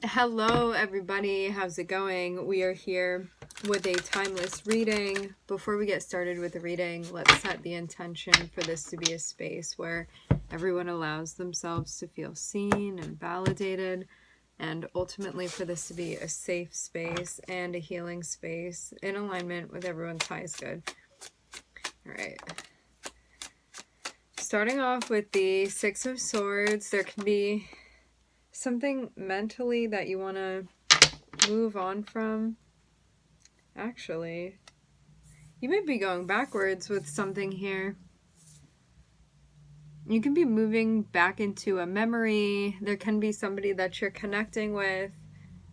Hello everybody, how's it going? We are here with a timeless reading. Before we get started with the reading, let's set the intention for this to be a space where everyone allows themselves to feel seen and validated, and ultimately for this to be a safe space and a healing space in alignment with everyone's highest good. Alright. Starting off with the Six of Swords, there can be something mentally that you want to move on from. Actually, you might be going backwards with something here. You can be moving back into a memory. There can be somebody that you're connecting with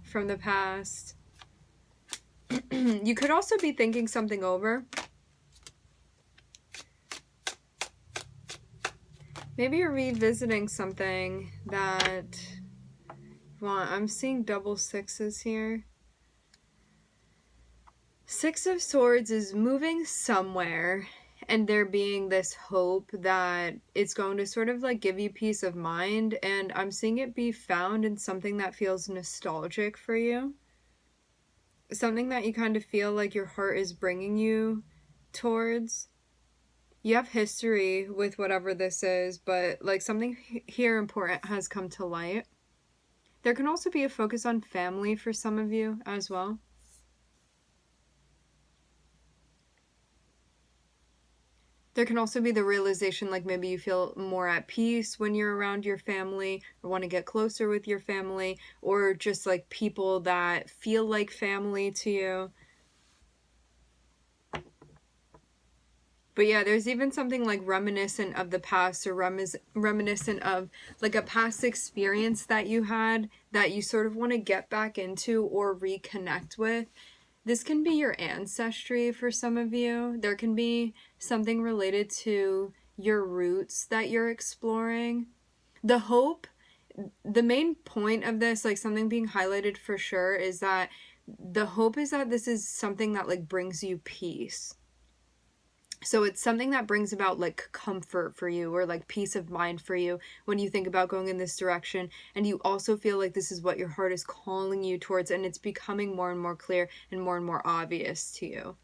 from the past. You could also be thinking something over. Maybe you're revisiting something that, well, I'm seeing double sixes here. Six of Swords is moving somewhere, and there being this hope that it's going to sort of like give you peace of mind, and I'm seeing it be found in something that feels nostalgic for you. Something that you kind of feel like your heart is bringing you towards. You have history with whatever this is, but like something here important has come to light. There can also be a focus on family for some of you as well. There can also be the realization, like maybe you feel more at peace when you're around your family or want to get closer with your family, or just like people that feel like family to you. But yeah, there's even something like reminiscent of the past, or reminiscent of like a past experience that you had that you sort of want to get back into or reconnect with. This can be your ancestry for some of you. There can be something related to your roots that you're exploring. The hope, the main point of this, like something being highlighted for sure, is that the hope is that this is something that like brings you peace. So it's something that brings about like comfort for you, or like peace of mind for you when you think about going in this direction, and you also feel like this is what your heart is calling you towards, and it's becoming more and more clear and more obvious to you.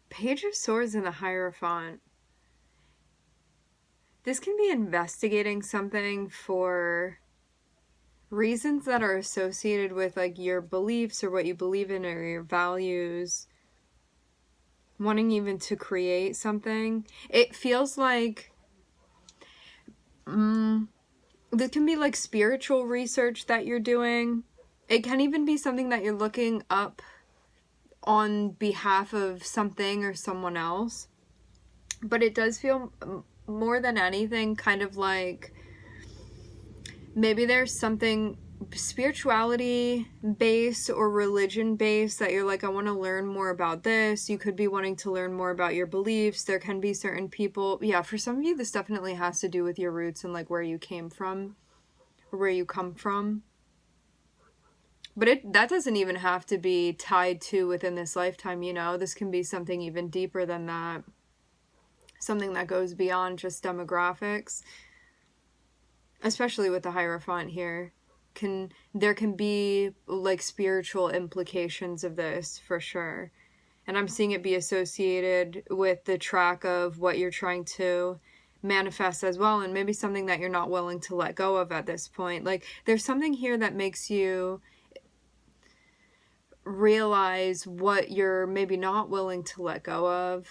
Page of Swords and the Hierophant. This can be investigating something for reasons that are associated with like your beliefs or what you believe in or your values. Wanting even to create something. It feels like this can be like spiritual research that you're doing. It can even be something that you're looking up on behalf of something or someone else. But it does feel more than anything kind of like maybe there's something spirituality based or religion based that you're like, I want to learn more about this. You could be wanting to learn more about your beliefs. There can be certain people, yeah, for some of you this definitely has to do with your roots and like where you came from or where you come from. But that doesn't even have to be tied to within this lifetime, you know. This can be something even deeper than that. Something that goes beyond just demographics. Especially with the Hierophant here. There can be like spiritual implications of this for sure. And I'm seeing it be associated with the track of what you're trying to manifest as well, and maybe something that you're not willing to let go of at this point. Like there's something here that makes you realize what you're maybe not willing to let go of.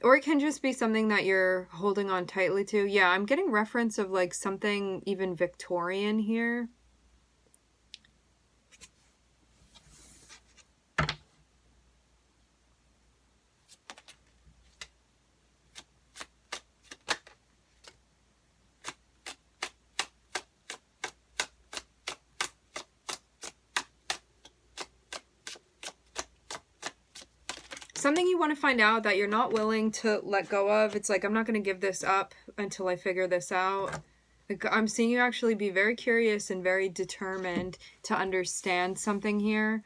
Or it can just be something that you're holding on tightly to. Yeah, I'm getting reference of like something even Victorian here. Something you want to find out that you're not willing to let go of. It's like, I'm not going to give this up until I figure this out. Like, I'm seeing you actually be very curious and very determined to understand something here.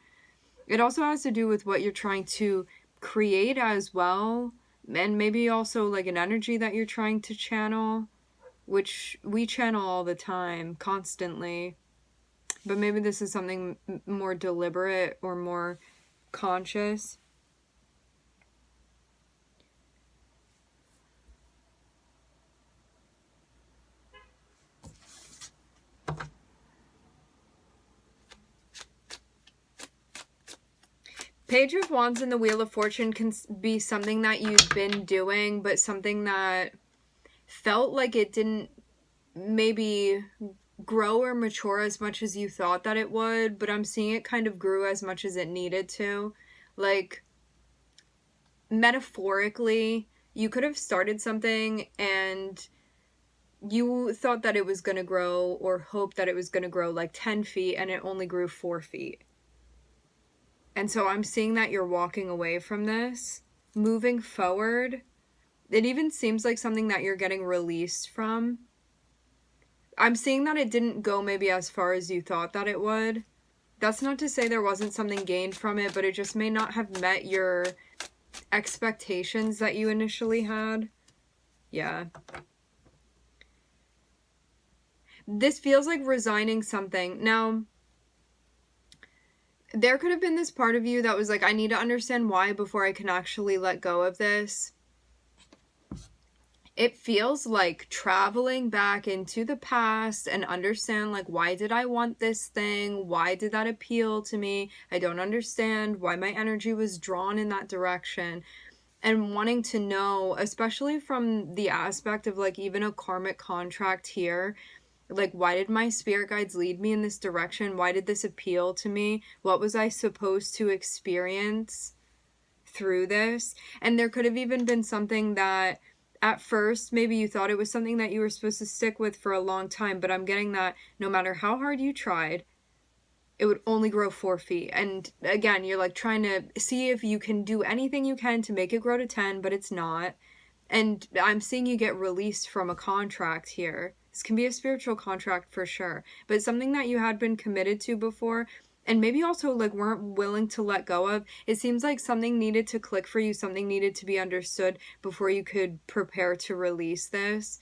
It also has to do with what you're trying to create as well. And maybe also like an energy that you're trying to channel, which we channel all the time, constantly. But maybe this is something more deliberate or more conscious. Page of Wands and the Wheel of Fortune can be something that you've been doing, but something that felt like it didn't maybe grow or mature as much as you thought that it would, but I'm seeing it kind of grew as much as it needed to. Like, metaphorically, you could have started something and you thought that it was going to grow or hoped that it was going to grow like 10 feet and it only grew 4 feet. And so I'm seeing that you're walking away from this, moving forward. It even seems like something that you're getting released from. I'm seeing that it didn't go maybe as far as you thought that it would. That's not to say there wasn't something gained from it, but it just may not have met your expectations that you initially had. Yeah. This feels like resigning something. Now, there could have been this part of you that was like, I need to understand why before I can actually let go of this. It feels like traveling back into the past and understand, like, why did I want this thing? Why did that appeal to me? I don't understand why my energy was drawn in that direction. And wanting to know, especially from the aspect of like even a karmic contract here, like, why did my spirit guides lead me in this direction? Why did this appeal to me? What was I supposed to experience through this? And there could have even been something that at first maybe you thought it was something that you were supposed to stick with for a long time, but I'm getting that no matter how hard you tried, it would only grow 4 feet. And again, you're like trying to see if you can do anything you can to make it grow to 10, but it's not. And I'm seeing you get released from a contract here. This can be a spiritual contract for sure, but something that you had been committed to before and maybe also like weren't willing to let go of. It seems like something needed to click for you, something needed to be understood before you could prepare to release this.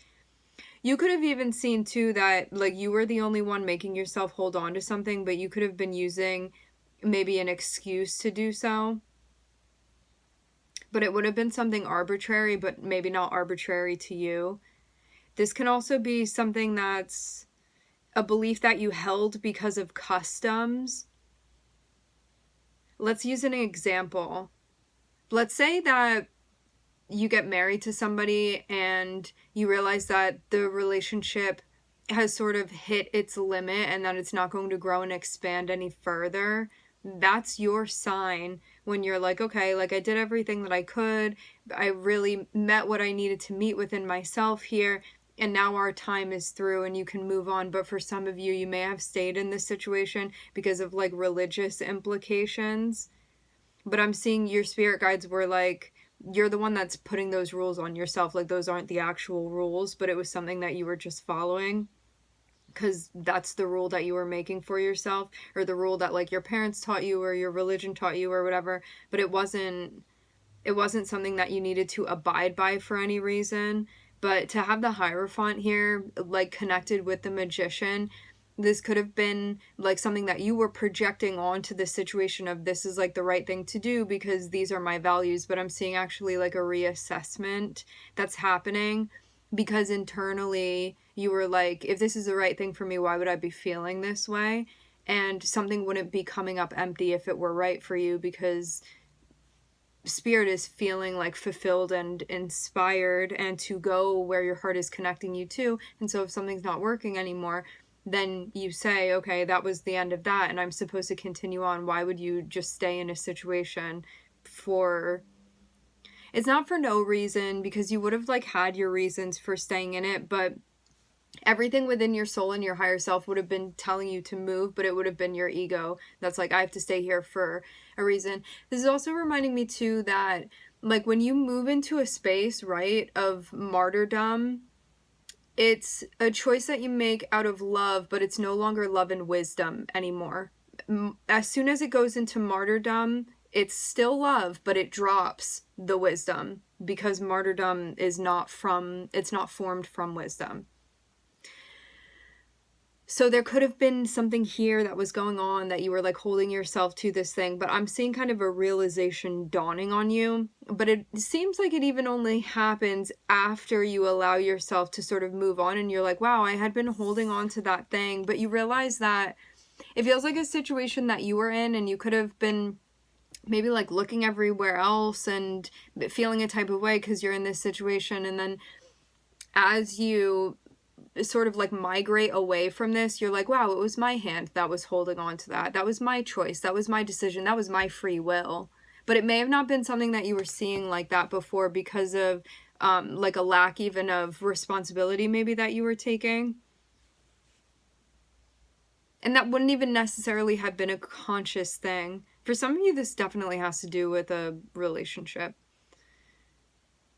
You could have even seen too that like you were the only one making yourself hold on to something, but you could have been using maybe an excuse to do so. But it would have been something arbitrary, but maybe not arbitrary to you. This can also be something that's a belief that you held because of customs. Let's use an example. Let's say that you get married to somebody and you realize that the relationship has sort of hit its limit and that it's not going to grow and expand any further. That's your sign when you're like, okay, like I did everything that I could. I really met what I needed to meet within myself here. And now our time is through and you can move on. But for some of you, you may have stayed in this situation because of like religious implications. But I'm seeing your spirit guides were like, you're the one that's putting those rules on yourself. Like those aren't the actual rules, but it was something that you were just following because that's the rule that you were making for yourself, or the rule that like your parents taught you or your religion taught you or whatever. But it wasn't something that you needed to abide by for any reason. But to have the Hierophant here, like connected with the Magician, this could have been like something that you were projecting onto the situation of this is like the right thing to do because these are my values. But I'm seeing actually like a reassessment that's happening because internally you were like, if this is the right thing for me, why would I be feeling this way? and something wouldn't be coming up empty if it were right for you, because spirit is feeling like fulfilled and inspired and to go where your heart is connecting you to. And so if something's not working anymore, then you say, okay, that was the end of that and I'm supposed to continue on. Why would you just stay in a situation for... It's not for no reason, because you would have like had your reasons for staying in it, but everything within your soul and your higher self would have been telling you to move, but it would have been your ego that's like, I have to stay here for a reason. This is also reminding me too that like when you move into a space, right, of martyrdom, it's a choice that you make out of love, but it's no longer love and wisdom anymore. As soon as it goes into martyrdom, it's still love, but it drops the wisdom, because martyrdom is it's not formed from wisdom. So there could have been something here that was going on that you were like holding yourself to this thing, but I'm seeing kind of a realization dawning on you. But it seems like it even only happens after you allow yourself to sort of move on and you're like, wow, I had been holding on to that thing. But you realize that it feels like a situation that you were in and you could have been maybe like looking everywhere else and feeling a type of way because you're in this situation. And then as you sort of like migrate away from this, you're like, wow, it was my hand that was holding on to that. That was my choice. That was my decision. That was my free will. But it may have not been something that you were seeing like that before because of like a lack even of responsibility maybe that you were taking. And that wouldn't even necessarily have been a conscious thing. For some of you, this definitely has to do with a relationship.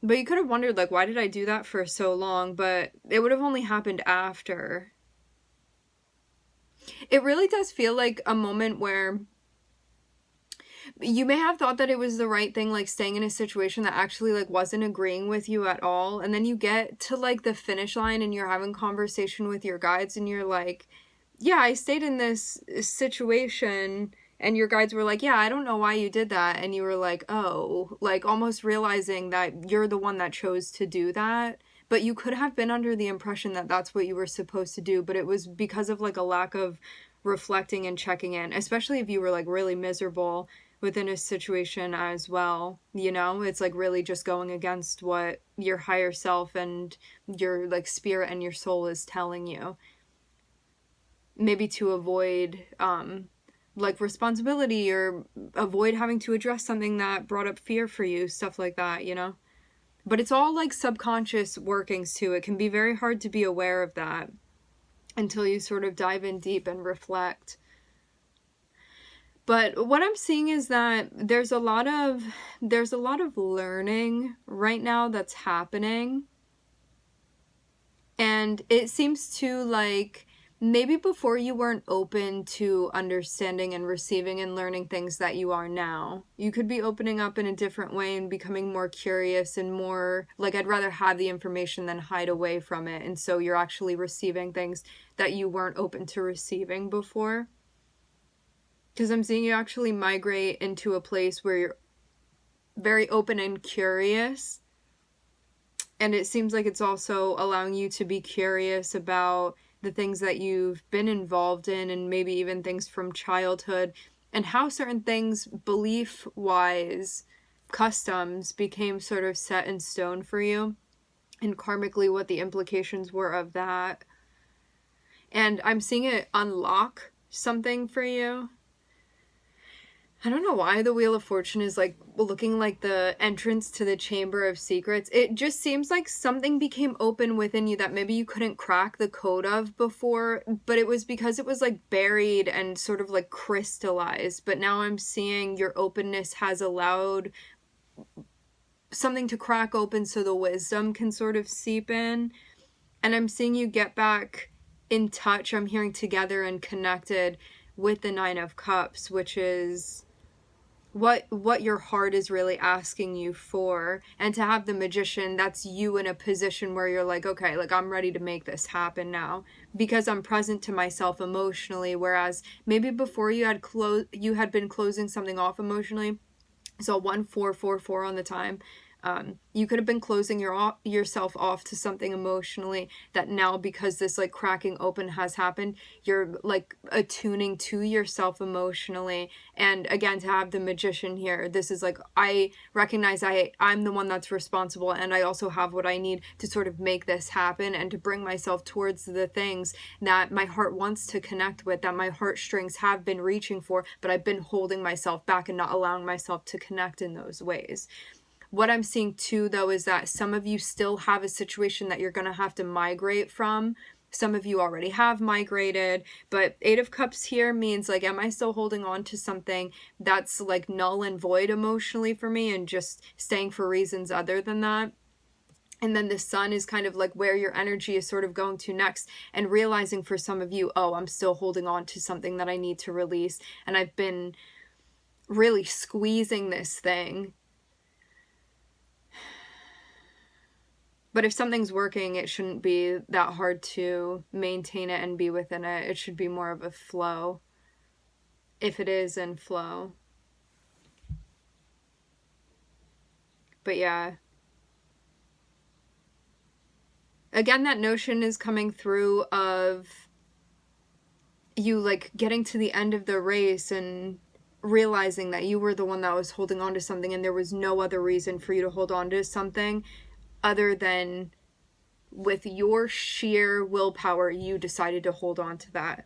But you could have wondered, like, why did I do that for so long? But it would have only happened after. It really does feel like a moment where you may have thought that it was the right thing, like staying in a situation that actually like wasn't agreeing with you at all. And then you get to like the finish line and you're having conversation with your guides and you're like, yeah, I stayed in this situation. And your guides were like, yeah, I don't know why you did that. And you were like, oh, like almost realizing that you're the one that chose to do that. But you could have been under the impression that that's what you were supposed to do. But it was because of like a lack of reflecting and checking in, especially if you were like really miserable within a situation as well. You know, it's like really just going against what your higher self and your like spirit and your soul is telling you. Maybe to avoid, like responsibility or avoid having to address something that brought up fear for you, stuff like that, you know? But it's all like subconscious workings too. It can be very hard to be aware of that until you sort of dive in deep and reflect. But what I'm seeing is that there's a lot of learning right now that's happening. And it seems to like maybe before you weren't open to understanding and receiving and learning things that you are now. You could be opening up in a different way and becoming more curious and more like, I'd rather have the information than hide away from it. And so you're actually receiving things that you weren't open to receiving before. Because I'm seeing you actually migrate into a place where you're very open and curious. And it seems like it's also allowing you to be curious about the things that you've been involved in and maybe even things from childhood and how certain things, belief-wise, customs became sort of set in stone for you and karmically what the implications were of that. And I'm seeing it unlock something for you. I don't know why the Wheel of Fortune is like looking like the entrance to the Chamber of Secrets. It just seems like something became open within you that maybe you couldn't crack the code of before, but it was because it was like buried and sort of like crystallized. But now I'm seeing your openness has allowed something to crack open so the wisdom can sort of seep in. And I'm seeing you get back in touch. I'm hearing together and connected with the Nine of Cups, which is what your heart is really asking you for. And to have the Magician, that's you in a position where you're like, okay, like I'm ready to make this happen now because I'm present to myself emotionally, whereas maybe before you had been closing something off emotionally. So 1444 on the time. You could have been closing yourself off to something emotionally that now, because this like cracking open has happened, you're like attuning to yourself emotionally. And again, to have the Magician here, this is like, I recognize I'm the one that's responsible, and I also have what I need to sort of make this happen and to bring myself towards the things that my heart wants to connect with, that my heartstrings have been reaching for, but I've been holding myself back and not allowing myself to connect in those ways. What I'm seeing too, though, is that some of you still have a situation that you're going to have to migrate from. Some of you already have migrated, but Eight of Cups here means like, am I still holding on to something that's like null and void emotionally for me and just staying for reasons other than that? And then the Sun is kind of like where your energy is sort of going to next, and realizing for some of you, oh, I'm still holding on to something that I need to release, and I've been really squeezing this thing. But if something's working, it shouldn't be that hard to maintain it and be within it. It should be more of a flow, if it is in flow. But yeah. Again, that notion is coming through of you like getting to the end of the race and realizing that you were the one that was holding on to something, and there was no other reason for you to hold on to something other than with your sheer willpower, you decided to hold on to that.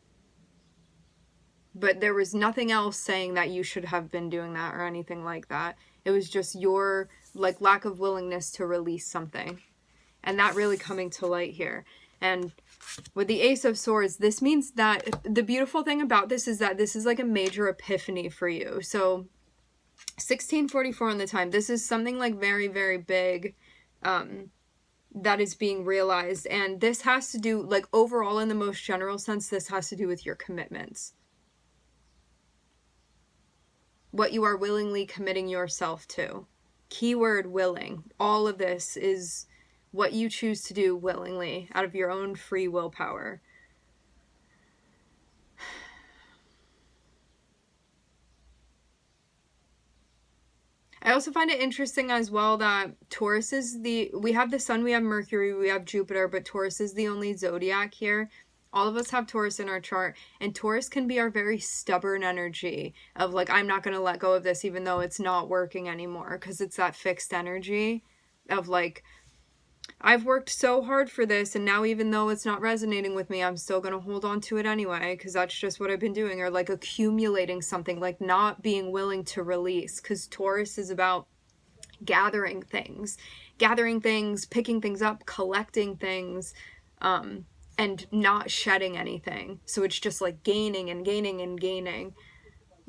But there was nothing else saying that you should have been doing that or anything like that. It was just your like lack of willingness to release something. And that really coming to light here. And with the Ace of Swords, this means that the beautiful thing about this is that this is like a major epiphany for you. So 1644 on the time, this is something like very, very big that is being realized. And this has to do, like overall in the most general sense, this has to do with your commitments. What you are willingly committing yourself to. Keyword willing. All of this is what you choose to do willingly out of your own free willpower. I also find it interesting as well that Taurus is we have the Sun, we have Mercury, we have Jupiter, but Taurus is the only zodiac here. All of us have Taurus in our chart, and Taurus can be our very stubborn energy of like, I'm not going to let go of this even though it's not working anymore, because it's that fixed energy of like, I've worked so hard for this, and now even though it's not resonating with me, I'm still going to hold on to it anyway, because that's just what I've been doing. Or like accumulating something, like not being willing to release, because Taurus is about gathering things, picking things up, collecting things, and not shedding anything. So it's just like gaining and gaining and gaining.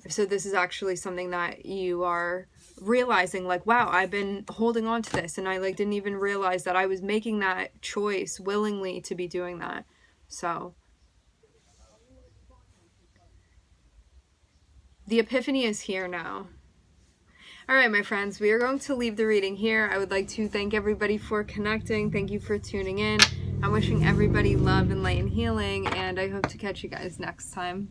So this is actually something that you are realizing, like, wow, I've been holding on to this, and I like didn't even realize that I was making that choice willingly to be doing that. So the epiphany is here now. All right, my friends, we are going to leave the reading here. I would like to thank everybody for connecting. Thank you for tuning in. I'm wishing everybody love and light and healing, and I hope to catch you guys next time.